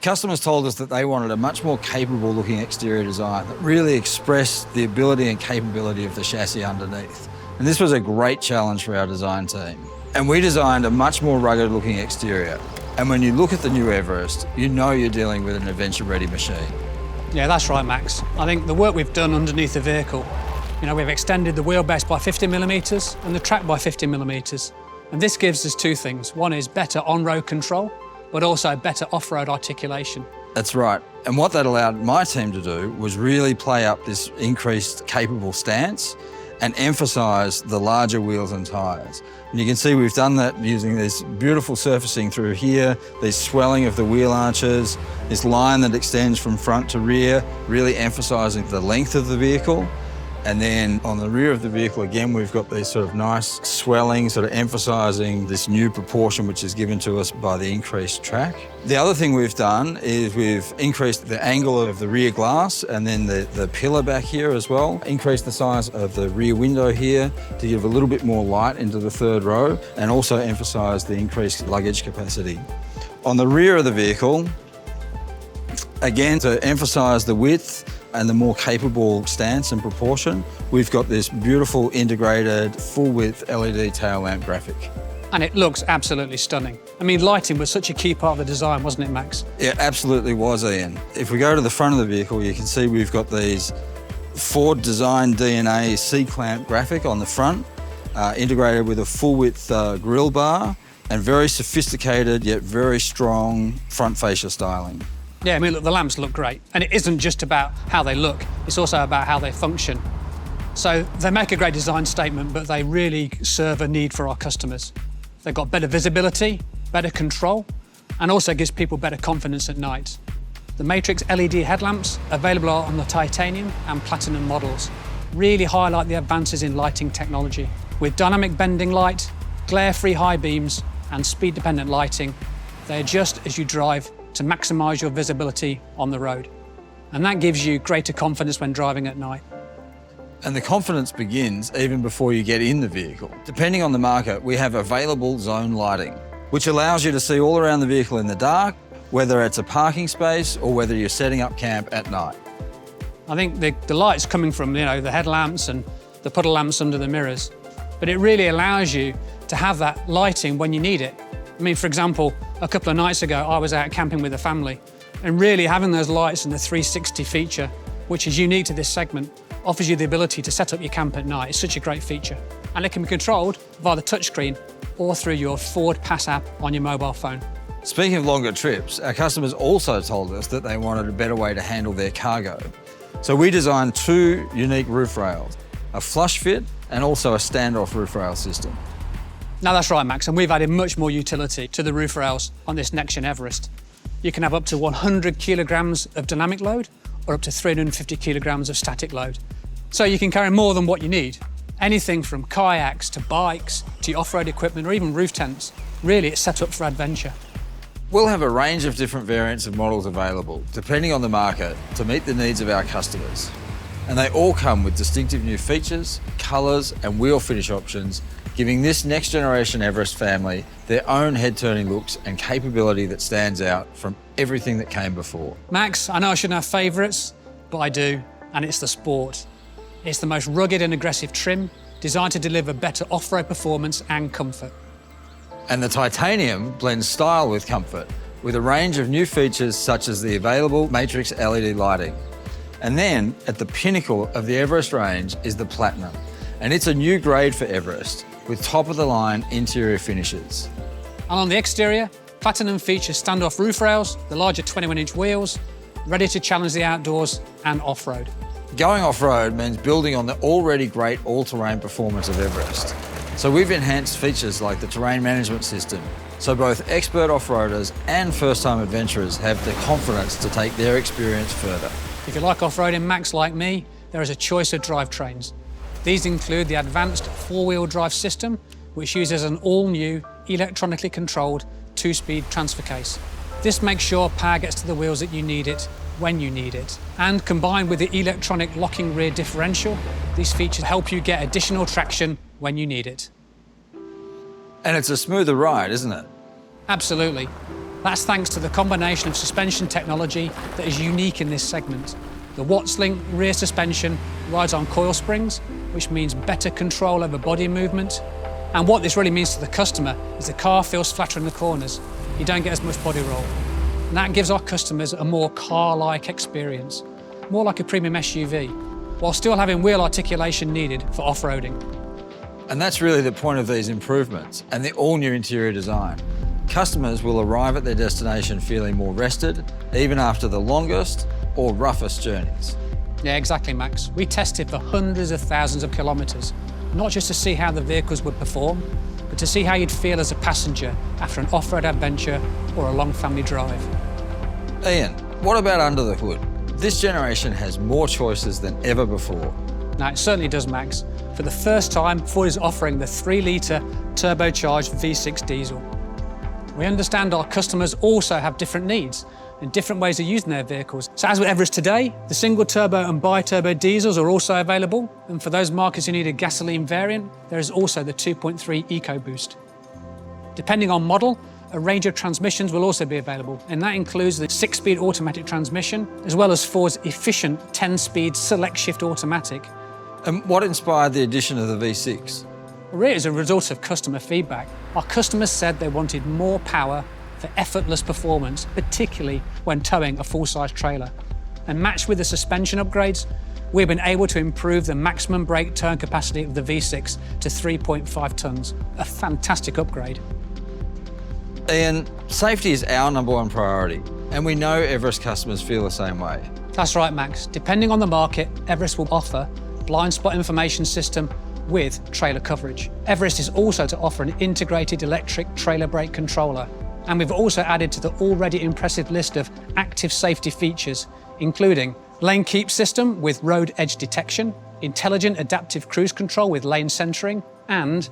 Customers told us that they wanted a much more capable looking exterior design that really expressed the ability and capability of the chassis underneath. And this was a great challenge for our design team. And we designed a much more rugged looking exterior. And when you look at the new Everest, you know you're dealing with an adventure-ready machine. Yeah, that's right, Max. I think the work we've done underneath the vehicle, we've extended the wheelbase by 50 millimetres and the track by 50 millimetres. And this gives us two things. One is better on-road control, but also better off-road articulation. That's right. And what that allowed my team to do was really play up this increased capable stance and emphasise the larger wheels and tyres. And you can see we've done that using this beautiful surfacing through here, this swelling of the wheel arches, this line that extends from front to rear, really emphasising the length of the vehicle. And then on the rear of the vehicle, again, we've got these sort of nice swelling, sort of emphasising this new proportion which is given to us by the increased track. The other thing we've done is we've increased the angle of the rear glass and then the pillar back here as well. Increased the size of the rear window here to give a little bit more light into the third row and also emphasise the increased luggage capacity. On the rear of the vehicle, again, to emphasise the width and the more capable stance and proportion, we've got this beautiful integrated full-width LED tail lamp graphic. And it looks absolutely stunning. I mean, lighting was such a key part of the design, wasn't it, Max? It absolutely was, Ian. If we go to the front of the vehicle, you can see we've got these Ford Design DNA C-clamp graphic on the front, integrated with a full-width grille bar and very sophisticated yet very strong front fascia styling. Yeah, I mean, look, the lamps look great. And it isn't just about how they look, it's also about how they function. So they make a great design statement, but they really serve a need for our customers. They've got better visibility, better control, and also gives people better confidence at night. The Matrix LED headlamps, available on the titanium and platinum models, really highlight the advances in lighting technology. With dynamic bending light, glare-free high beams, and speed-dependent lighting, they adjust as you drive to maximise your visibility on the road. And that gives you greater confidence when driving at night. And the confidence begins even before you get in the vehicle. Depending on the market, we have available zone lighting, which allows you to see all around the vehicle in the dark, whether it's a parking space or whether you're setting up camp at night. I think the light's coming from the headlamps and the puddle lamps under the mirrors, but it really allows you to have that lighting when you need it. I mean, for example, a couple of nights ago, I was out camping with a family, and really having those lights and the 360 feature, which is unique to this segment, offers you the ability to set up your camp at night. It's such a great feature. And it can be controlled via the touchscreen or through your Ford Pass app on your mobile phone. Speaking of longer trips, our customers also told us that they wanted a better way to handle their cargo. So we designed two unique roof rails, a flush fit and also a standoff roof rail system. Now that's right, Max, and we've added much more utility to the roof rails on this next-gen Everest. You can have up to 100 kilograms of dynamic load or up to 350 kilograms of static load. So you can carry more than what you need. Anything from kayaks to bikes to your off-road equipment or even roof tents. Really, it's set up for adventure. We'll have a range of different variants of models available, depending on the market, to meet the needs of our customers. And they all come with distinctive new features, colours and wheel finish options, giving this next generation Everest family their own head-turning looks and capability that stands out from everything that came before. Max, I know I shouldn't have favourites, but I do, and it's the Sport. It's the most rugged and aggressive trim, designed to deliver better off-road performance and comfort. And the titanium blends style with comfort, with a range of new features such as the available Matrix LED lighting. And then, at the pinnacle of the Everest range is the Platinum, and it's a new grade for Everest, with top-of-the-line interior finishes. And on the exterior, Platinum features standoff roof rails, the larger 21-inch wheels, ready to challenge the outdoors and off-road. Going off-road means building on the already great all-terrain performance of Everest. So we've enhanced features like the terrain management system, so both expert off-roaders and first-time adventurers have the confidence to take their experience further. If you like off-roading, Max, like me, there is a choice of drivetrains. These include the advanced four-wheel drive system, which uses an all-new, electronically controlled two-speed transfer case. This makes sure power gets to the wheels that you need it, when you need it. And combined with the electronic locking rear differential, these features help you get additional traction when you need it. And it's a smoother ride, isn't it? Absolutely. That's thanks to the combination of suspension technology that is unique in this segment. The Watts-Link rear suspension rides on coil springs, which means better control over body movement. And what this really means to the customer is the car feels flatter in the corners. You don't get as much body roll. And that gives our customers a more car-like experience, more like a premium SUV, while still having wheel articulation needed for off-roading. And that's really the point of these improvements and the all-new interior design. Customers will arrive at their destination feeling more rested, even after the longest or roughest journeys. Yeah, exactly, Max. We tested for hundreds of thousands of kilometres, not just to see how the vehicles would perform, but to see how you'd feel as a passenger after an off-road adventure or a long family drive. Ian, what about under the hood? This generation has more choices than ever before. Now, it certainly does, Max. For the first time, Ford is offering the 3-litre turbocharged V6 diesel. We understand our customers also have different needs and different ways of using their vehicles. So as with Everest today, the single turbo and bi-turbo diesels are also available. And for those markets who need a gasoline variant, there is also the 2.3 EcoBoost. Depending on model, a range of transmissions will also be available, and that includes the 6-speed automatic transmission, as well as Ford's efficient 10-speed select shift automatic. And what inspired the addition of the V6? Really, as a result of customer feedback, our customers said they wanted more power for effortless performance, particularly when towing a full-size trailer. And matched with the suspension upgrades, we've been able to improve the maximum brake turn capacity of the V6 to 3.5 tonnes, a fantastic upgrade. Ian, safety is our #1 priority, and we know Everest customers feel the same way. That's right, Max. Depending on the market, Everest will offer blind spot information system with trailer coverage. Everest is also to offer an integrated electric trailer brake controller. And we've also added to the already impressive list of active safety features, including lane keep system with road edge detection, intelligent adaptive cruise control with lane centering, and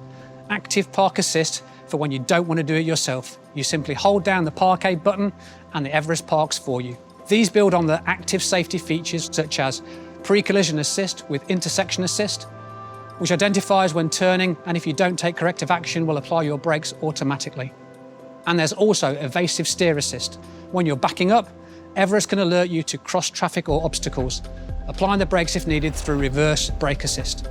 active park assist for when you don't want to do it yourself. You simply hold down the park button and the Everest parks for you. These build on the active safety features such as pre-collision assist with intersection assist, which identifies when turning, and if you don't take corrective action, will apply your brakes automatically. And there's also evasive steer assist. When you're backing up, Everest can alert you to cross traffic or obstacles, applying the brakes if needed through reverse brake assist.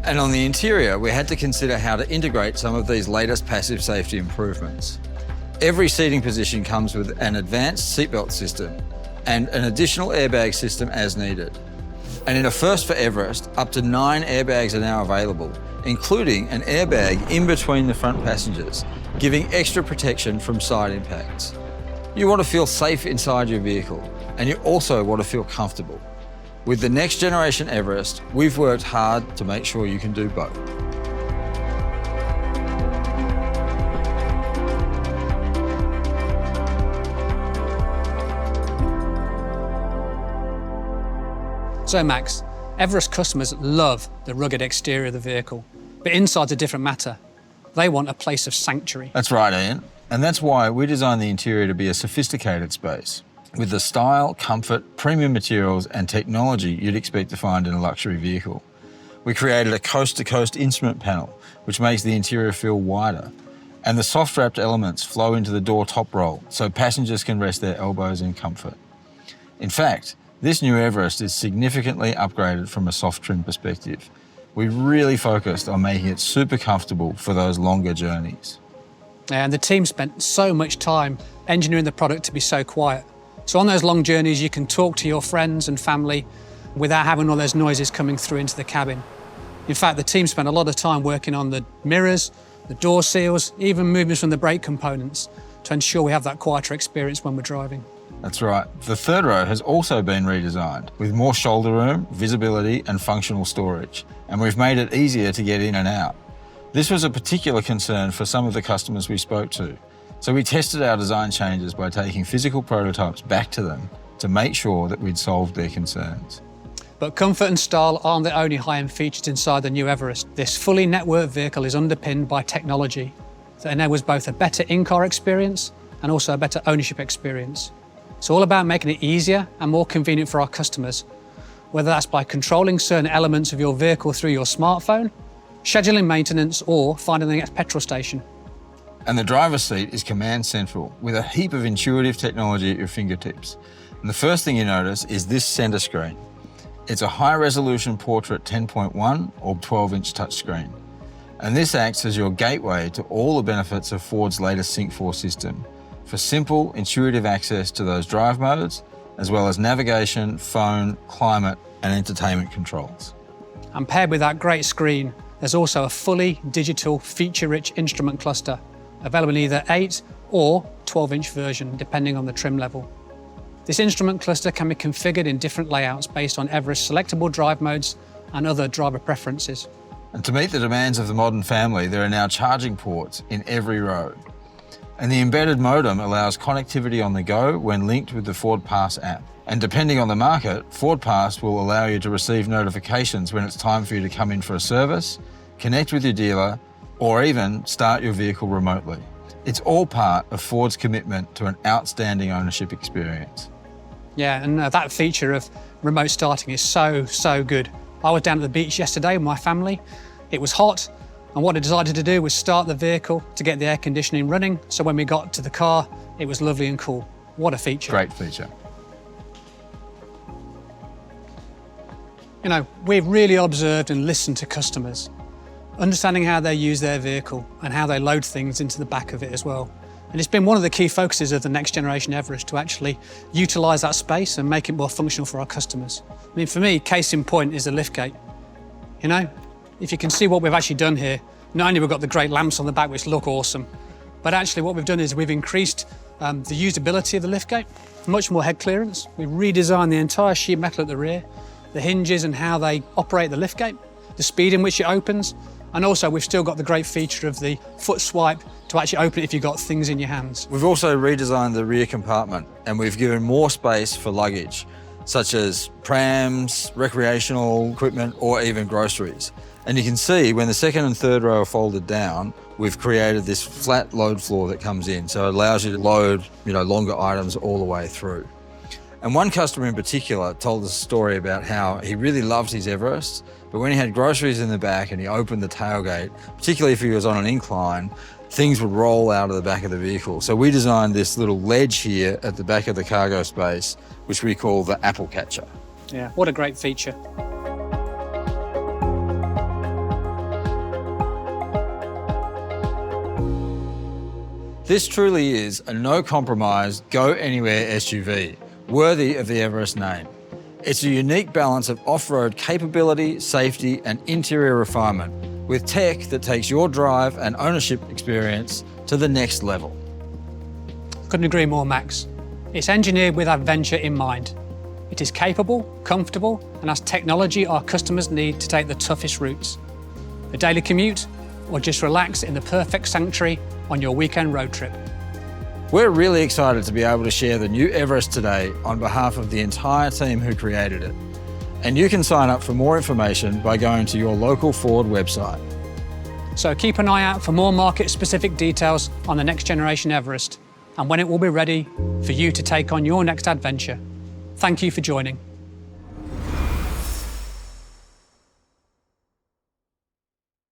And on the interior, we had to consider how to integrate some of these latest passive safety improvements. Every seating position comes with an advanced seatbelt system and an additional airbag system as needed. And in a first for Everest, up to 9 airbags are now available, including an airbag in between the front passengers, giving extra protection from side impacts. You want to feel safe inside your vehicle, and you also want to feel comfortable. With the next generation Everest, we've worked hard to make sure you can do both. So Max, Everest customers love the rugged exterior of the vehicle, but inside's a different matter. They want a place of sanctuary. That's right, Ian. And that's why we designed the interior to be a sophisticated space, with the style, comfort, premium materials and technology you'd expect to find in a luxury vehicle. We created a coast-to-coast instrument panel, which makes the interior feel wider, and the soft-wrapped elements flow into the door top roll, so passengers can rest their elbows in comfort. In fact, this new Everest is significantly upgraded from a soft trim perspective. We really focused on making it super comfortable for those longer journeys. And the team spent so much time engineering the product to be so quiet. So on those long journeys, you can talk to your friends and family without having all those noises coming through into the cabin. In fact, the team spent a lot of time working on the mirrors, the door seals, even movements from the brake components to ensure we have that quieter experience when we're driving. That's right. The third row has also been redesigned with more shoulder room, visibility and functional storage. And we've made it easier to get in and out. This was a particular concern for some of the customers we spoke to. So we tested our design changes by taking physical prototypes back to them to make sure that we'd solved their concerns. But comfort and style aren't the only high-end features inside the new Everest. This fully networked vehicle is underpinned by technology that enables both a better in-car experience and also a better ownership experience. It's all about making it easier and more convenient for our customers, whether that's by controlling certain elements of your vehicle through your smartphone, scheduling maintenance, or finding the next petrol station. And the driver's seat is command central with a heap of intuitive technology at your fingertips. And the first thing you notice is this center screen. It's a high-resolution portrait 10.1 or 12-inch touchscreen. And this acts as your gateway to all the benefits of Ford's latest Sync 4 system for simple, intuitive access to those drive modes, as well as navigation, phone, climate, and entertainment controls. And paired with that great screen, there's also a fully digital, feature-rich instrument cluster, available in either 8 or 12-inch version, depending on the trim level. This instrument cluster can be configured in different layouts based on Everest selectable drive modes and other driver preferences. And to meet the demands of the modern family, there are now charging ports in every row. And the embedded modem allows connectivity on the go when linked with the Ford Pass app. And depending on the market, Ford Pass will allow you to receive notifications when it's time for you to come in for a service, connect with your dealer, or even start your vehicle remotely. It's all part of Ford's commitment to an outstanding ownership experience. Yeah, and that feature of remote starting is so good. I was down at the beach yesterday with my family. It was hot, and what I decided to do was start the vehicle to get the air conditioning running, so when we got to the car, it was lovely and cool. What a feature. Great feature. You know, we've really observed and listened to customers, understanding how they use their vehicle and how they load things into the back of it as well. And it's been one of the key focuses of the next generation Everest to actually utilise that space and make it more functional for our customers. I mean, for me, case in point is the liftgate. You know, if you can see what we've actually done here, not only we've got the great lamps on the back which look awesome, but actually what we've done is we've increased the usability of the liftgate, much more head clearance. We've redesigned the entire sheet metal at the rear, the hinges and how they operate the liftgate, the speed in which it opens, and also we've still got the great feature of the foot swipe to actually open it if you've got things in your hands. We've also redesigned the rear compartment and we've given more space for luggage, such as prams, recreational equipment, or even groceries. And you can see when the second and third row are folded down, we've created this flat load floor that comes in, so it allows you to load, longer items all the way through. And one customer in particular told us a story about how he really loved his Everest, but when he had groceries in the back and he opened the tailgate, particularly if he was on an incline, things would roll out of the back of the vehicle. So we designed this little ledge here at the back of the cargo space, which we call the apple catcher. Yeah, what a great feature. This truly is a no-compromise, go-anywhere SUV, worthy of the Everest name. It's a unique balance of off-road capability, safety, and interior refinement, with tech that takes your drive and ownership experience to the next level. Couldn't agree more, Max. It's engineered with adventure in mind. It is capable, comfortable, and has technology our customers need to take the toughest routes. A daily commute, or just relax in the perfect sanctuary on your weekend road trip. We're really excited to be able to share the new Everest today on behalf of the entire team who created it. And you can sign up for more information by going to your local Ford website. So keep an eye out for more market-specific details on the next generation Everest and when it will be ready for you to take on your next adventure. Thank you for joining.